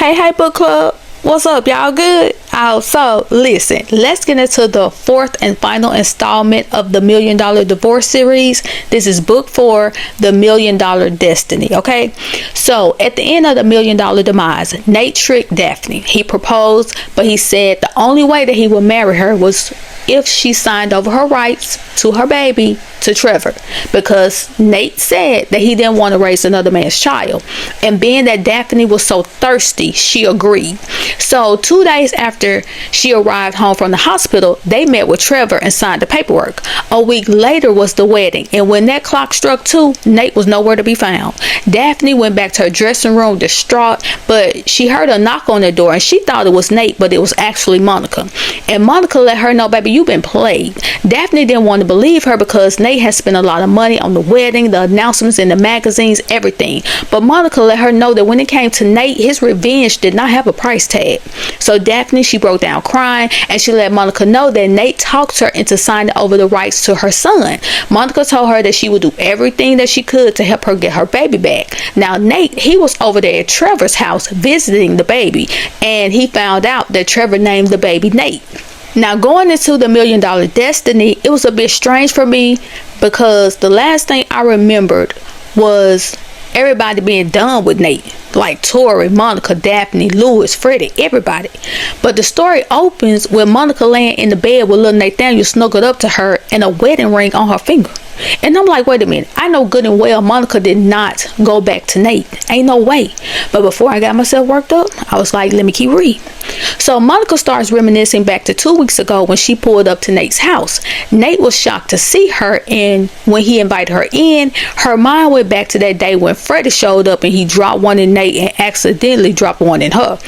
Hey, book club. What's up, y'all? Good? So listen, let's get into the fourth and final installment of the $1 Million Divorce series. This is book 4, The $1 Million Destiny. Okay, so at the end of the $1 Million Demise, Nate tricked Daphne. He proposed, but he said the only way that he would marry her was if she signed over her rights to her baby to Trevor, because Nate said that he didn't want to raise another man's child, and being that Daphne was so thirsty, she agreed. So 2 days after she arrived home from the hospital, they met with Trevor and signed the paperwork. A week later was the wedding, and when that clock struck 2, Nate was nowhere to be found. Daphne went back to her dressing room distraught, but she heard a knock on the door and she thought it was Nate, but it was actually Monica. And Monica let her know, baby, you've been played. Daphne didn't want to believe her because Nate had spent a lot of money on the wedding, the announcements in the magazines, everything. But Monica let her know that when it came to Nate, his revenge did not have a price tag. So Daphne, she broke down crying, and she let Monica know that Nate talked her into signing over the rights to her son. Monica told her that she would do everything that she could to help her get her baby back. Now Nate, he was over there at Trevor's house visiting the baby, and he found out that Trevor named the baby Nate. Now, going into the $1 Million Destiny, it was a bit strange for me because the last thing I remembered was everybody being done with Nate, like Tori, Monica, Daphne, Louis, Freddie, everybody. But the story opens with Monica laying in the bed with little Nathaniel snuggled up to her and a wedding ring on her finger. And I'm like, wait a minute, I know good and well Monica did not go back to Nate. Ain't no way. But before I got myself worked up, I was like, let me keep reading. So Monica starts reminiscing back to 2 weeks ago when she pulled up to Nate's house. Nate was shocked to see her, and when he invited her in, her mind went back to that day when Freddie showed up and he dropped one in Nate and accidentally dropped one in her.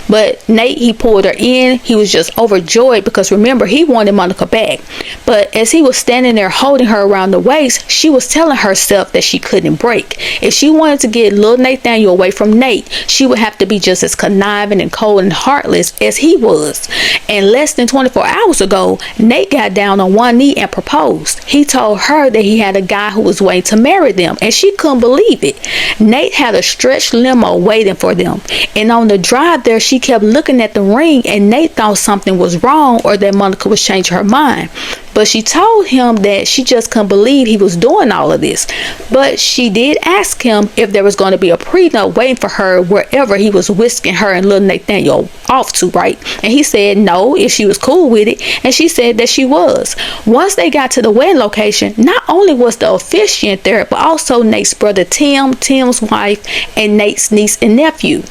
But Nate, he pulled her in. He was just overjoyed because remember, he wanted Monica back. But as he was standing there holding her around the waist, she was telling herself that she couldn't break. If she wanted to get little Nathaniel away from Nate, she would have to be just as conniving and cold and heartless as he was. And less than 24 hours ago, Nate got down on one knee and proposed. He told her that he had a guy who was waiting to marry them, and she couldn't believe it. Nate had a stretched limo waiting for them, and on the drive there, she kept looking at the ring, and Nate thought something was wrong or that Monica was changing her mind. But she told him that she just couldn't believe he was doing all of this. But she did ask him if there was going to be a prenup waiting for her wherever he was whisking her and little Nathaniel off to, right? And he said no, if she was cool with it. And she said that she was. Once they got to the wedding location, not only was the officiant there, but also Nate's brother Tim, Tim's wife, and Nate's niece and nephew.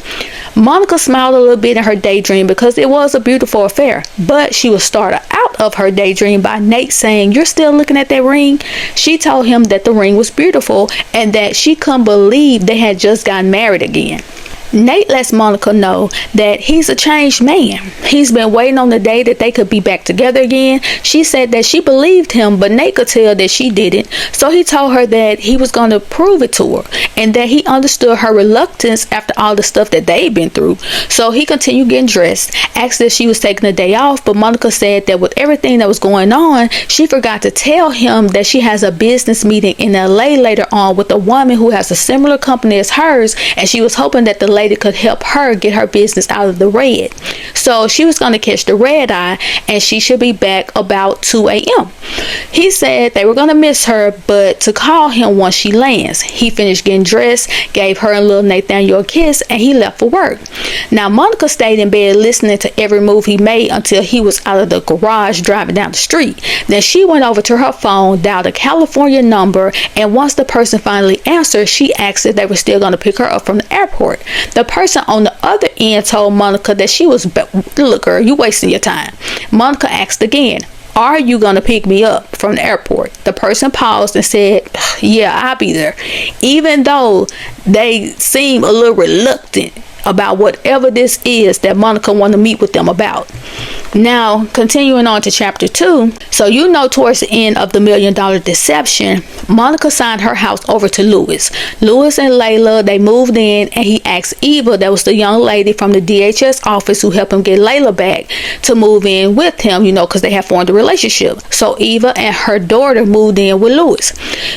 Monica smiled a little bit in her daydream because it was a beautiful affair. But she was startled out of her daydream by Nate saying, "You're still looking at that ring?" She told him that the ring was beautiful and that she couldn't believe they had just gotten married again. Nate lets Monica know that he's a changed man. He's been waiting on the day that they could be back together again. She said that she believed him, but Nate could tell that she didn't. So he told her that he was going to prove it to her and that he understood her reluctance after all the stuff that they'd been through. So he continued getting dressed, asked if she was taking a day off, but Monica said that with everything that was going on, she forgot to tell him that she has a business meeting in LA later on with a woman who has a similar company as hers, and she was hoping that the lady could help her get her business out of the red. So she was going to catch the red eye, and she should be back about 2 a.m. He said they were going to miss her, but to call him once she lands. He finished getting dressed, gave her and little Nathaniel a kiss, and he left for work. Now Monica stayed in bed listening to every move he made until he was out of the garage driving down the street. Then she went over to her phone, dialed a California number, and once the person finally answered, she asked if they were still going to pick her up from the airport. The person on the other end told Monica that she was, look girl, you wasting your time. Monica asked again, "Are you going to pick me up from the airport?" The person paused and said, "Yeah, I'll be there," even though they seem a little reluctant about whatever this is that Monica wanted to meet with them about. Now, continuing on to chapter 2. So you know, towards the end of the $1 million deception, Monica signed her house over to Louis. Louis and Layla, they moved in, and he asked Eva, that was the young lady from the DHS office who helped him get Layla back, to move in with him, because they had formed a relationship. So Eva and her daughter moved in with Louis.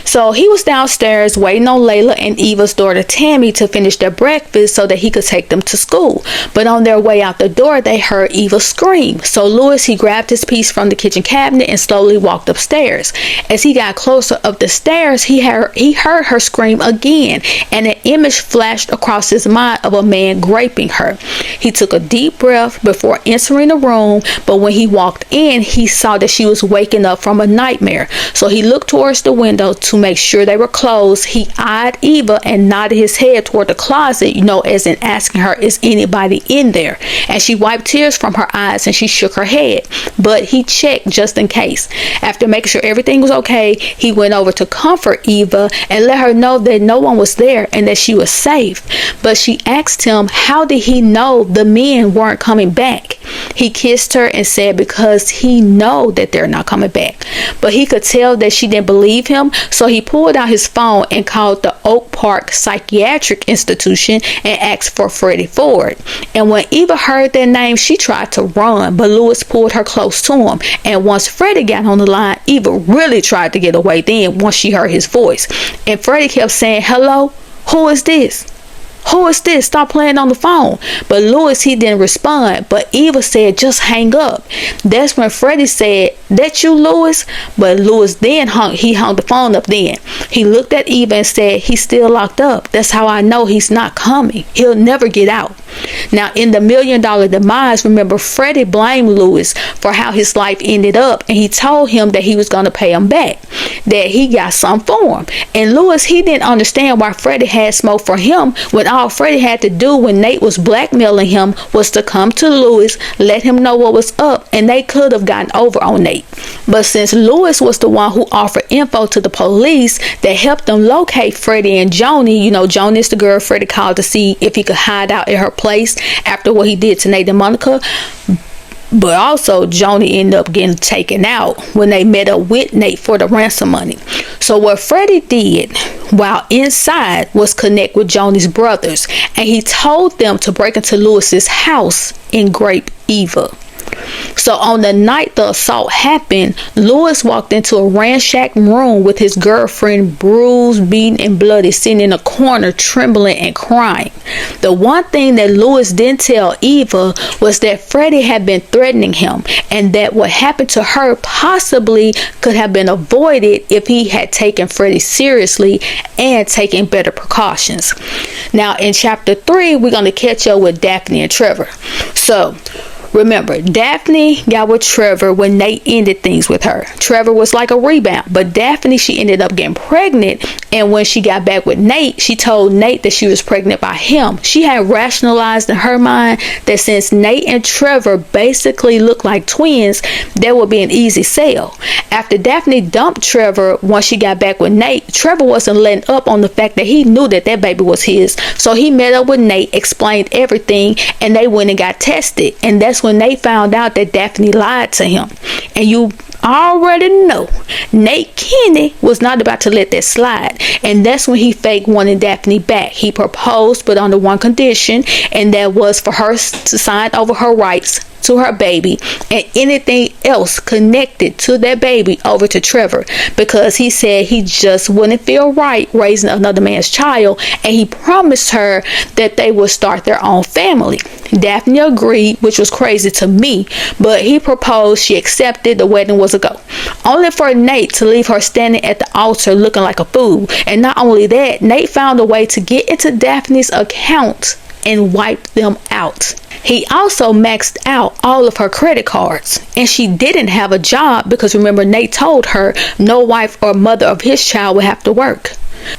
So he was downstairs waiting on Layla and Eva's daughter Tammy to finish their breakfast so that he could take them to school. But on their way out the door, they heard Eva scream. So Louis, he grabbed his piece from the kitchen cabinet and slowly walked upstairs. As he got closer up the stairs, he heard her scream again, and an image flashed across his mind of a man raping her. He took a deep breath before entering the room, but when he walked in, he saw that she was waking up from a nightmare. So he looked towards the window to make sure they were closed. He eyed Eva and nodded his head toward the closet, as in asking her, is anybody in there? And she wiped tears from her eyes and she shook her head, but he checked just in case. After making sure everything was okay, he went over to comfort Eva and let her know that no one was there and that she was safe. But she asked him, how did he know the men weren't coming back? He kissed her and said because he know that they're not coming back. But he could tell that she didn't believe him, so he pulled out his phone and called the Oak Park Psychiatric Institution and asked for Freddie Ford. And when Eva heard that name, she tried to run, but Louis pulled her close to him. And once Freddie got on the line, Eva really tried to get away then once she heard his voice. And Freddie kept saying, hello, who is this? Who is this? Stop playing on the phone. But Louis, he didn't respond. But Eva said, just hang up. That's when Freddie said, that you, Louis? But Louis then hung the phone up then. He looked at Eva and said, he's still locked up. That's how I know he's not coming. He'll never get out. Now, in the $1 million demise, remember, Freddie blamed Louis for how his life ended up. And he told him that he was going to pay him back, that he got some for him. And Louis, he didn't understand why Freddie had smoke for him when all Freddie had to do when Nate was blackmailing him was to come to Louis, let him know what was up, and they could have gotten over on Nate. But since Louis was the one who offered info to the police that helped them locate Freddie and Joni, Joni is the girl Freddie called to see if he could hide out at her place after what he did to Nate and Monica. But also, Joni ended up getting taken out when they met up with Nate for the ransom money. So what Freddie did while inside was connect with Joni's brothers. And he told them to break into Louis's house and rape Eva. So on the night the assault happened, Louis walked into a ransacked room with his girlfriend bruised, beaten, and bloody, sitting in a corner trembling and crying. The one thing that Louis didn't tell Eva was that Freddie had been threatening him, and that what happened to her possibly could have been avoided if he had taken Freddie seriously and taken better precautions. Now in chapter 3, we're going to catch up with Daphne and Trevor. So remember, Daphne got with Trevor when Nate ended things with her. Trevor was like a rebound, but Daphne, she ended up getting pregnant, and when she got back with Nate, she told Nate that she was pregnant by him. She had rationalized in her mind that since Nate and Trevor basically looked like twins, that would be an easy sell. After Daphne dumped Trevor once she got back with Nate, Trevor wasn't letting up on the fact that he knew that baby was his. So he met up with Nate, explained everything, and they went and got tested. And that's when Nate found out that Daphne lied to him. And you already know Nate Kinney was not about to let that slide, and that's when he faked wanting Daphne back. He proposed, but under one condition, and that was for her to sign over her rights to her baby and anything else connected to that baby over to Trevor, because he said he just wouldn't feel right raising another man's child, and he promised her that they would start their own family. Daphne agreed, which was crazy to me, but he proposed, she accepted, the wedding was a go. Only for Nate to leave her standing at the altar looking like a fool. And not only that, Nate found a way to get into Daphne's account and wipe them out. He also maxed out all of her credit cards, and she didn't have a job because remember, Nate told her no wife or mother of his child would have to work.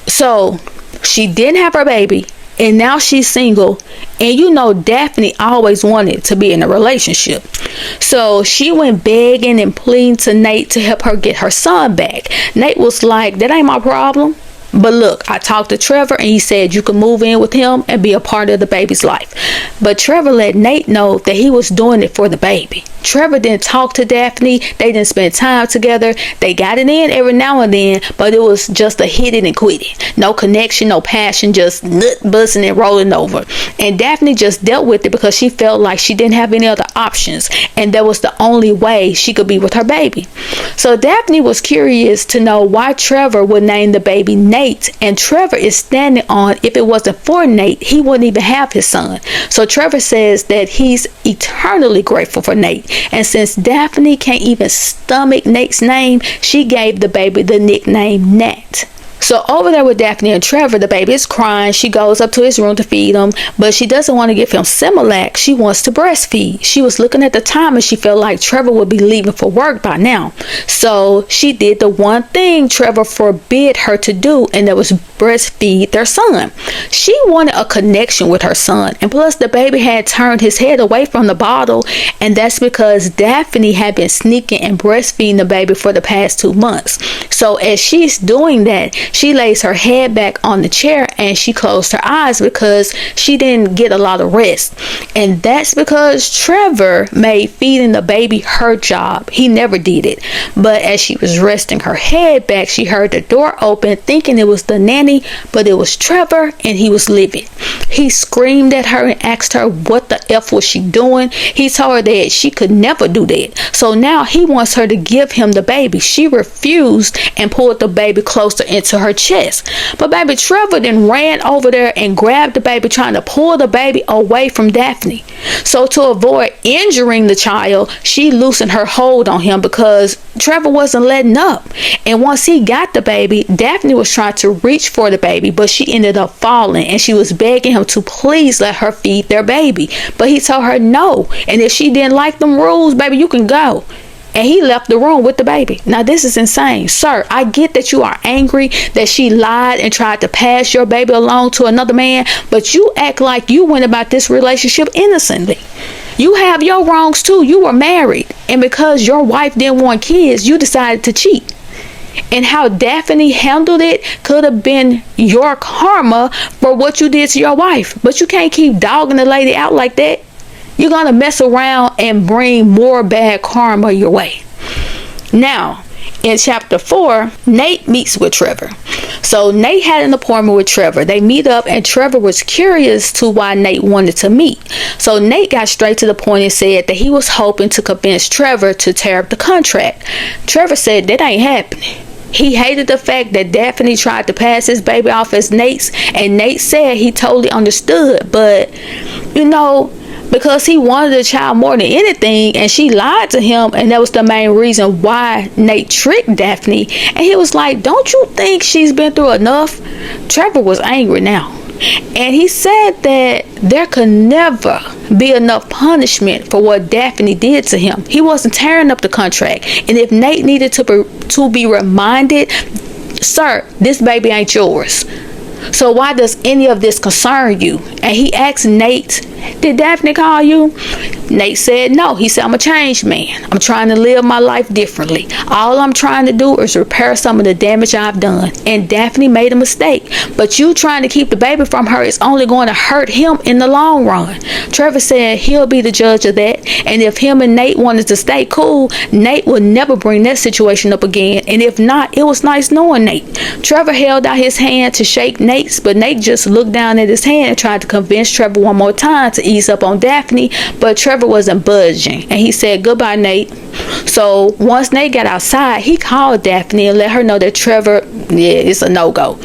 So she didn't have her baby, and now she's single, and you know Daphne always wanted to be in a relationship. So she went begging and pleading to Nate to help her get her son back. Nate was like, that ain't my problem. But look, I talked to Trevor and he said you can move in with him and be a part of the baby's life. But Trevor let Nate know that he was doing it for the baby. Trevor didn't talk to Daphne. They didn't spend time together. They got it in every now and then, but it was just a hit it and quit it. No connection, no passion, just nut busting and rolling over. And Daphne just dealt with it because she felt like she didn't have any other options, and that was the only way she could be with her baby. So Daphne was curious to know why Trevor would name the baby Nate, and Trevor is standing on if it wasn't for Nate, he wouldn't even have his son. So Trevor says that he's eternally grateful for Nate. And since Daphne can't even stomach Nate's name, she gave the baby the nickname Nat. So over there with Daphne and Trevor, the baby is crying. She goes up to his room to feed him, but she doesn't want to give him Similac. She wants to breastfeed. She was looking at the time and she felt like Trevor would be leaving for work by now. So she did the one thing Trevor forbid her to do, and that was breastfeed their son. She wanted a connection with her son, and plus the baby had turned his head away from the bottle, and that's because Daphne had been sneaking and breastfeeding the baby for the past 2 months. So as she's doing that, she lays her head back on the chair and she closed her eyes because she didn't get a lot of rest. And that's because Trevor made feeding the baby her job. He never did it. But as she was resting her head back, she heard the door open, thinking it was the nanny, but it was Trevor, and he was livid. He screamed at her and asked her what the F was she doing. He told her that she could never do that. So now he wants her to give him the baby. She refused and pulled the baby closer into her chest. But baby Trevor then ran over there and grabbed the baby, trying to pull the baby away from Daphne. So to avoid injuring the child, she loosened her hold on him because Trevor wasn't letting up. And once he got the baby, Daphne was trying to reach for the baby, but she ended up falling, and she was begging him to please let her feed their baby. But he told her no, and if she didn't like them rules, baby, you can go. And he left the room with the baby. Now this is insane. Sir, I get that you are angry that she lied and tried to pass your baby along to another man, but you act like you went about this relationship innocently. You have your wrongs too. You were married, and because your wife didn't want kids, you decided to cheat. And how Daphne handled it could have been your karma for what you did to your wife. But you can't keep dogging the lady out like that. You're going to mess around and bring more bad karma your way. Now, in chapter 4, Nate meets with Trevor. So Nate had an appointment with Trevor. They meet up, and Trevor was curious to why Nate wanted to meet. So Nate got straight to the point and said that he was hoping to convince Trevor to tear up the contract. Trevor said that ain't happening. He hated the fact that Daphne tried to pass his baby off as Nate's, and Nate said he totally understood, but because he wanted the child more than anything, and she lied to him, and that was the main reason why Nate tricked Daphne. And he was like, don't you think she's been through enough? Trevor was angry now, and he said that there could never be enough punishment for what Daphne did to him. He wasn't tearing up the contract, and if Nate needed to be reminded, sir, this baby ain't yours. So why does any of this concern you? And he asked Nate, did Daphne call you? Nate said no. He said, I'm a changed man. I'm trying to live my life differently. All I'm trying to do is repair some of the damage I've done. And Daphne made a mistake. But you trying to keep the baby from her is only going to hurt him in the long run. Trevor said he'll be the judge of that. And if him and Nate wanted to stay cool, Nate would never bring that situation up again. And if not, it was nice knowing Nate. Trevor held out his hand to shake Nate's, but Nate just looked down at his hand and tried to convince Trevor one more time to ease up on Daphne, but Trevor wasn't budging, and he said goodbye, Nate. So once Nate got outside, he called Daphne and let her know that Trevor, it's a no-go.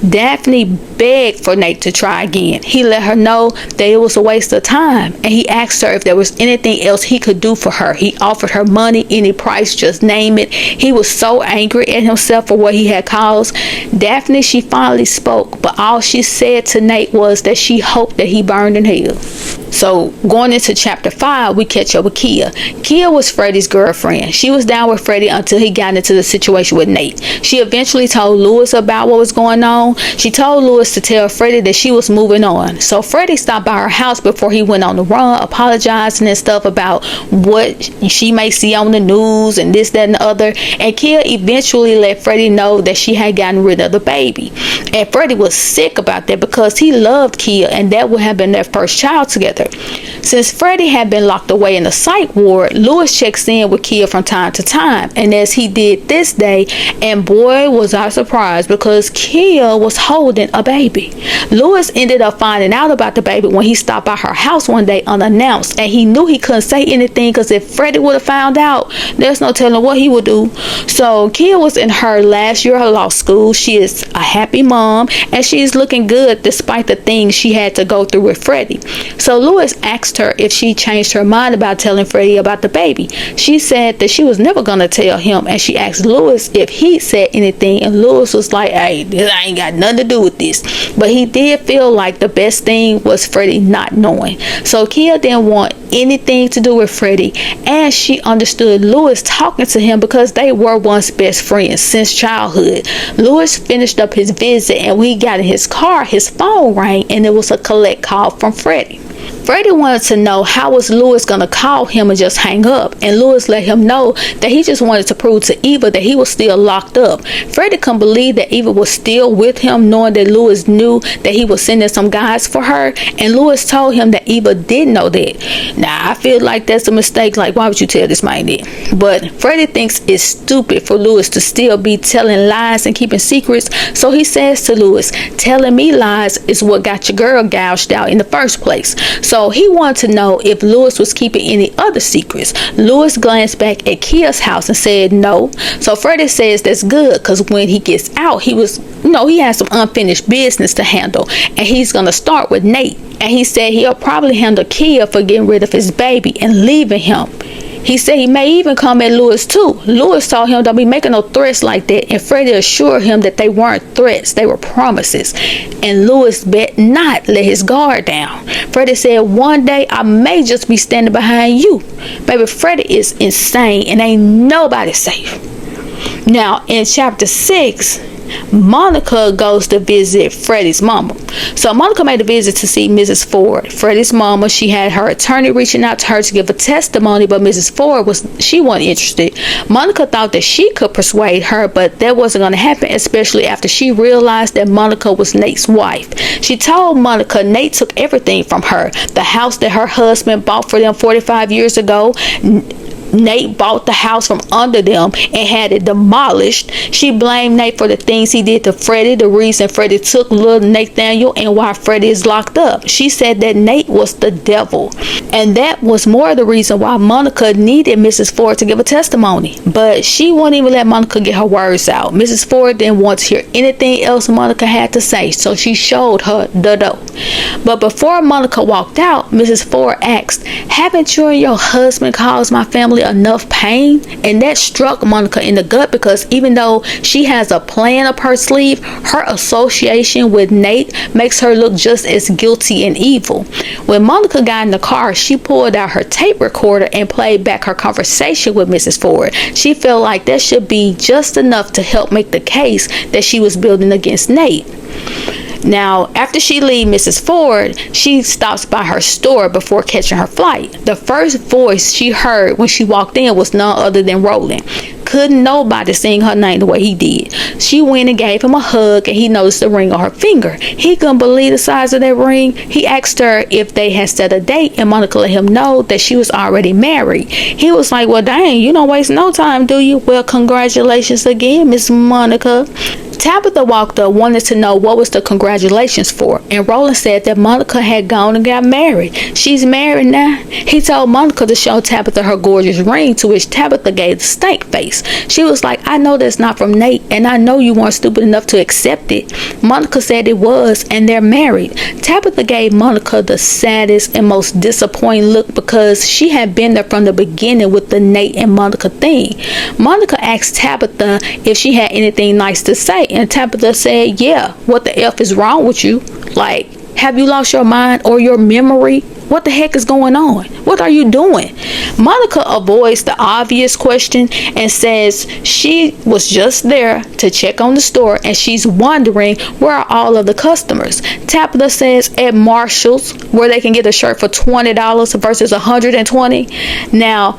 Daphne begged for Nate to try again. He let her know that it was a waste of time, and he asked her if there was anything else he could do for her. He offered her money, any price, just name it. He was so angry at himself for what he had caused. Daphne, she finally spoke, but all she said to Nate was that she hoped that he burned in hell. So going into chapter 5, we catch up with Kia. Kia was Freddie's girlfriend. She was down with Freddie until he got into the situation with Nate. She eventually told Lewis about what was going on. She told Lewis Lewis to tell Freddie that she was moving on. So Freddie stopped by her house before he went on the run, apologizing and stuff about what she may see on the news and this, that, and the other. And Kia eventually let Freddie know that she had gotten rid of the baby. And Freddie was sick about that because he loved Kia and that would have been their first child together. Since Freddie had been locked away in the psych ward, Lewis checks in with Kia from time to time. And as he did this day, and boy was I surprised because Kia was holding a baby. Lewis ended up finding out about the baby when he stopped by her house one day unannounced, and he knew he couldn't say anything because if Freddie would have found out, there's no telling what he would do. So Kia was in her last year of law school. She is a happy mom and she is looking good despite the things she had to go through with Freddie. So Lewis asked her if she changed her mind about telling Freddie about the baby. She said that she was never going to tell him, and she asked Lewis if he said anything, and Lewis was like, hey, this ain't got nothing to do with this. But he did feel like the best thing was Freddie not knowing. So Kia didn't want anything to do with Freddie, and she understood Lewis talking to him because they were once best friends since childhood. Lewis finished up his visit, and when he got in his car, his phone rang and it was a collect call from Freddie. Freddie wanted to know how was Lewis going to call him and just hang up, and Lewis let him know that he just wanted to prove to Eva that he was still locked up. Freddie couldn't believe that Eva was still with him, knowing that Lewis knew that he was sending some guys for her, and Lewis told him that Eva did know that. Now I feel like that's a mistake, like why would you tell this man that? But Freddie thinks it's stupid for Lewis to still be telling lies and keeping secrets, so he says to Lewis, telling me lies is what got your girl gouged out in the first place. So he wanted to know if Lewis was keeping any other secrets. Lewis glanced back at Kia's house and said no. So Freddie says that's good because when he gets out, he has some unfinished business to handle, and he's going to start with Nate. And he said he'll probably handle Kia for getting rid of his baby and leaving him. He said he may even come at Lewis too. Lewis told him don't be making no threats like that, and Freddie assured him that they weren't threats, they were promises. And Lewis bet not let his guard down. Freddie said one day I may just be standing behind you. Baby, Freddie is insane and ain't nobody safe. Now in chapter 6, Monica goes to visit Freddie's mama. So Monica made a visit to see Mrs. Ford, Freddie's mama. She had her attorney reaching out to her to give a testimony, but Mrs. Ford she wasn't interested. Monica thought that she could persuade her, but that wasn't going to happen, especially after she realized that Monica was Nate's wife. She told Monica Nate took everything from her. The house that her husband bought for them 45 years ago, Nate bought the house from under them and had it demolished. She blamed Nate for the things he did to Freddie, the reason Freddie took little Nathaniel, and why Freddie is locked up. She said that Nate was the devil, and that was more the reason why Monica needed Mrs. Ford to give a testimony. But she wouldn't even let Monica get her words out. Mrs. Ford didn't want to hear anything else Monica had to say, so she showed her the door. But before Monica walked out, Mrs. Ford asked, haven't you and your husband caused my family enough pain? And that struck Monica in the gut, because even though she has a plan up her sleeve, her association with Nate makes her look just as guilty and evil. When Monica got in the car, she pulled out her tape recorder and played back her conversation with Mrs. Ford. She felt like that should be just enough to help make the case that she was building against Nate. Now, after she leaves Mrs. Ford, she stops by her store before catching her flight. The first voice she heard when she walked in was none other than Roland. Couldn't nobody sing her name the way he did. She went and gave him a hug, and he noticed the ring on her finger. He couldn't believe the size of that ring. He asked her if they had set a date, and Monica let him know that she was already married. He was like, well, dang, you don't waste no time, do you? Well, congratulations again, Miss Monica. Tabitha walked up, wanted to know what was the congratulations for, and Roland said that Monica had gone and got married. She's married now. He told Monica to show Tabitha her gorgeous ring, to which Tabitha gave the stank face. She was like, I know that's not from Nate, and I know you weren't stupid enough to accept it. Monica said it was, and they're married. Tabitha gave Monica the saddest and most disappointing look, because she had been there from the beginning with the Nate and Monica thing. Monica asked Tabitha if she had anything nice to say, and Tabitha said, yeah, what the F is wrong with you? Like, have you lost your mind or your memory? What the heck is going on? What are you doing? Monica avoids the obvious question and says she was just there to check on the store and she's wondering where are all of the customers. Tabitha says at Marshall's, where they can get a shirt for $20 versus $120. Now,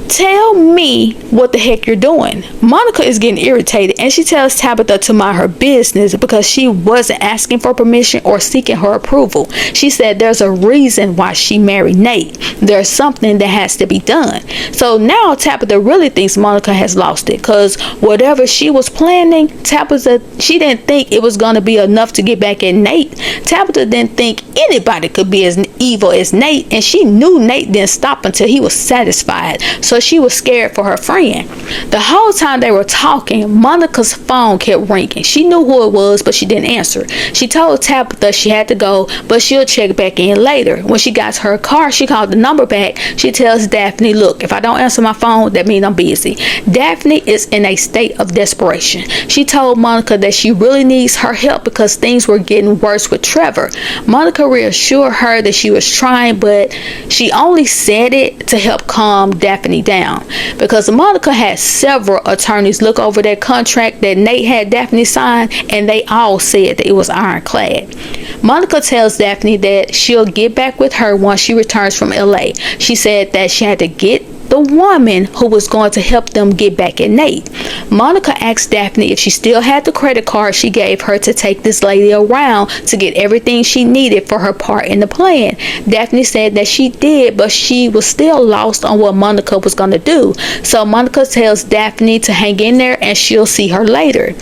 tell me what the heck you're doing. Monica is getting irritated and she tells Tabitha to mind her business because she wasn't asking for permission or seeking her approval. She said there's a reason why she married Nate. There's something that has to be done. So now Tabitha really thinks Monica has lost it, because whatever she was planning, Tabitha, she didn't think it was going to be enough to get back at Nate. Tabitha didn't think anybody could be as evil as Nate, and she knew Nate didn't stop until he was satisfied. So she was scared for her friend. The whole time they were talking, Monica's phone kept ringing. She knew who it was, but she didn't answer. She told Tabitha she had to go, but she'll check back in later. When she got to her car, she called the number back. She tells Daphne, look, if I don't answer my phone, that means I'm busy. Daphne is in a state of desperation. She told Monica that she really needs her help because things were getting worse with Trevor. Monica reassured her that she was trying, but she only said it to help calm Daphne down, because Monica had several attorneys look over that contract that Nate had Daphne sign, and they all said that it was ironclad. Monica tells Daphne that she'll get back with her once she returns from LA. She said that she had to get the woman who was going to help them get back at Nate. Monica asked Daphne if she still had the credit card she gave her to take this lady around to get everything she needed for her part in the plan. Daphne said that she did, but she was still lost on what Monica was going to do. So Monica tells Daphne to hang in there and she'll see her later.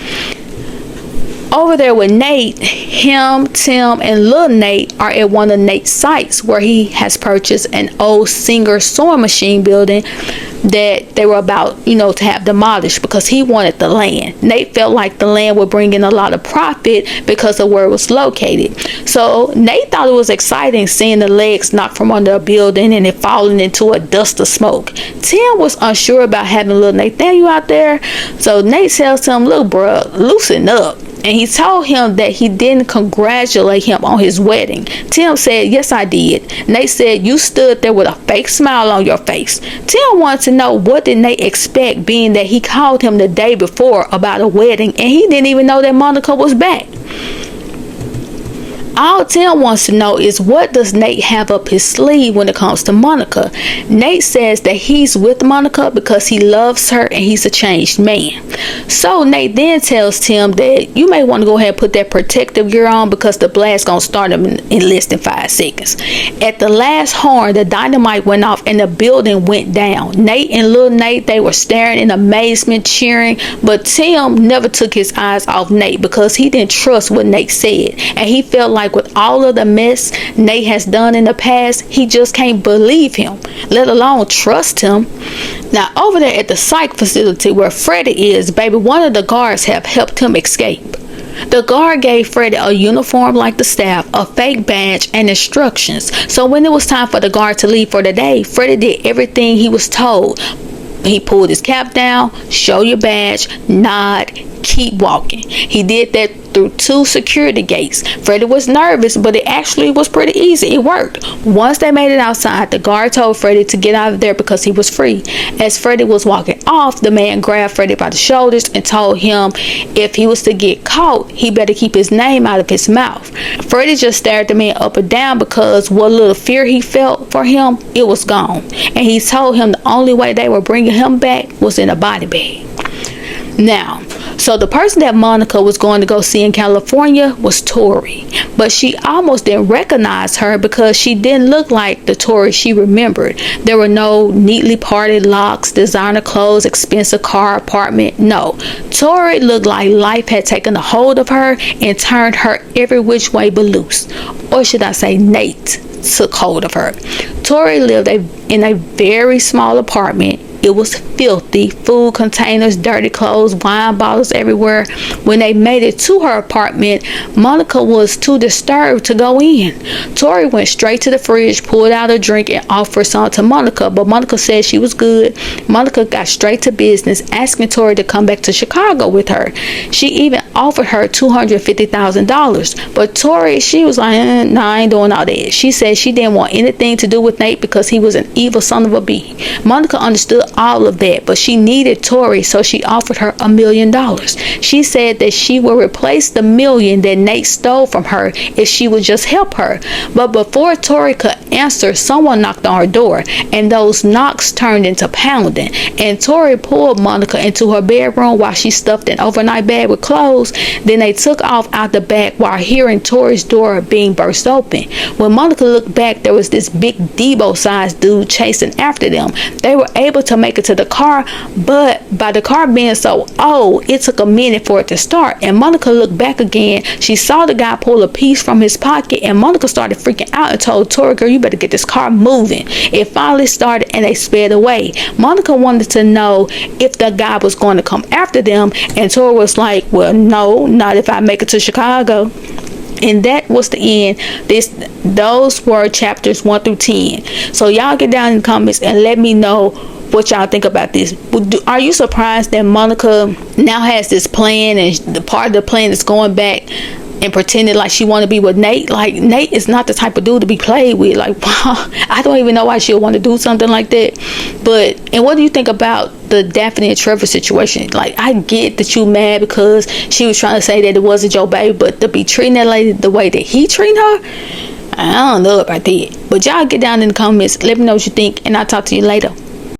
Over there with Nate, him, Tim, and Lil Nate are at one of Nate's sites where he has purchased an old Singer sewing machine building that they were about, to have demolished because he wanted the land. Nate felt like the land would bring in a lot of profit because of where it was located. So Nate thought it was exciting seeing the legs knocked from under a building and it falling into a dust of smoke. Tim was unsure about having little Nathaniel out there. So Nate tells him, look, bro, loosen up. And he told him that he didn't congratulate him on his wedding. Tim said, yes, I did. Nate said, you stood there with a fake smile on your face. Tim wanted to know what did Nate expect, being that he called him the day before about a wedding and he didn't even know that Monica was back. All Tim wants to know is, what does Nate have up his sleeve when it comes to Monica? Nate says that he's with Monica because he loves her and he's a changed man. So Nate then tells Tim that you may want to go ahead and put that protective gear on because the blast gonna start him in less than 5 seconds. At the last horn, the dynamite went off and the building went down. Nate and Lil Nate, they were staring in amazement, cheering, but Tim never took his eyes off Nate because he didn't trust what Nate said, and he felt like with all of the mess Nate has done in the past, he just can't believe him, let alone trust him. Now over there at the psych facility where Freddie is, baby, one of the guards have helped him escape. The guard gave Freddie a uniform like the staff, a fake badge, and instructions. So when it was time for the guard to leave for the day, Freddie did everything he was told. He pulled his cap down, show your badge, nod, keep walking. He did that through 2 security gates. Freddie was nervous, but it actually was pretty easy. It worked. Once they made it outside, the guard told Freddie to get out of there because he was free. As Freddie was walking off, the man grabbed Freddie by the shoulders and told him if he was to get caught, he better keep his name out of his mouth. Freddie just stared the man up and down because what little fear he felt for him, it was gone. And he told him the only way they were bringing him back was in a body bag. Now, so the person that Monica was going to go see in California was Tori, but she almost didn't recognize her because she didn't look like the Tori she remembered. There were no neatly parted locks, designer clothes, expensive car, apartment. No, Tori looked like life had taken a hold of her and turned her every which way but loose. Or should I say Nate took hold of her. Tori lived in a very small apartment It was filthy. Food containers, dirty clothes, wine bottles everywhere. When they made it to her apartment, Monica was too disturbed to go in. Tori went straight to the fridge, pulled out a drink, and offered some to Monica, but Monica said she was good. Monica got straight to business, asking Tori to come back to Chicago with her. She even offered her $250,000, but Tori, she was like, nah, I ain't doing all that. She said she didn't want anything to do with Nate because he was an evil son of a bee. Monica understood all of that, but she needed Tori, so she offered her $1 million. She said that she would replace the $1 million that Nate stole from her if she would just help her. But before Tori could answer, someone knocked on her door, and those knocks turned into pounding. And Tori pulled Monica into her bedroom while she stuffed an overnight bag with clothes. Then they took off out the back while hearing Tori's door being burst open. When Monica looked back, there was this big Debo-sized dude chasing after them. They were able to make it to the car, but by the car being so old, it took a minute for it to start. And Monica looked back again. She saw the guy pull a piece from his pocket, and Monica started freaking out and told Tori, girl, you better get this car moving. It finally started and they sped away. Monica wanted to know if the guy was going to come after them, and Tori was like, well, no, not if I make it to Chicago. And that was the end. Those were chapters 1 through 10. So y'all get down in the comments and let me know what y'all think about this. Are you surprised that Monica now has this plan, and the part of the plan is going back and pretending like she want to be with Nate? Like, Nate is not the type of dude to be played with. Like, I don't even know why she'll want to do something like that. And what do you think about the Daphne and Trevor situation? Like, I get that you mad because she was trying to say that it wasn't your baby, but to be treating that lady the way that he treating her, I don't know about that. But y'all get down in the comments, let me know what you think, and I'll talk to you later.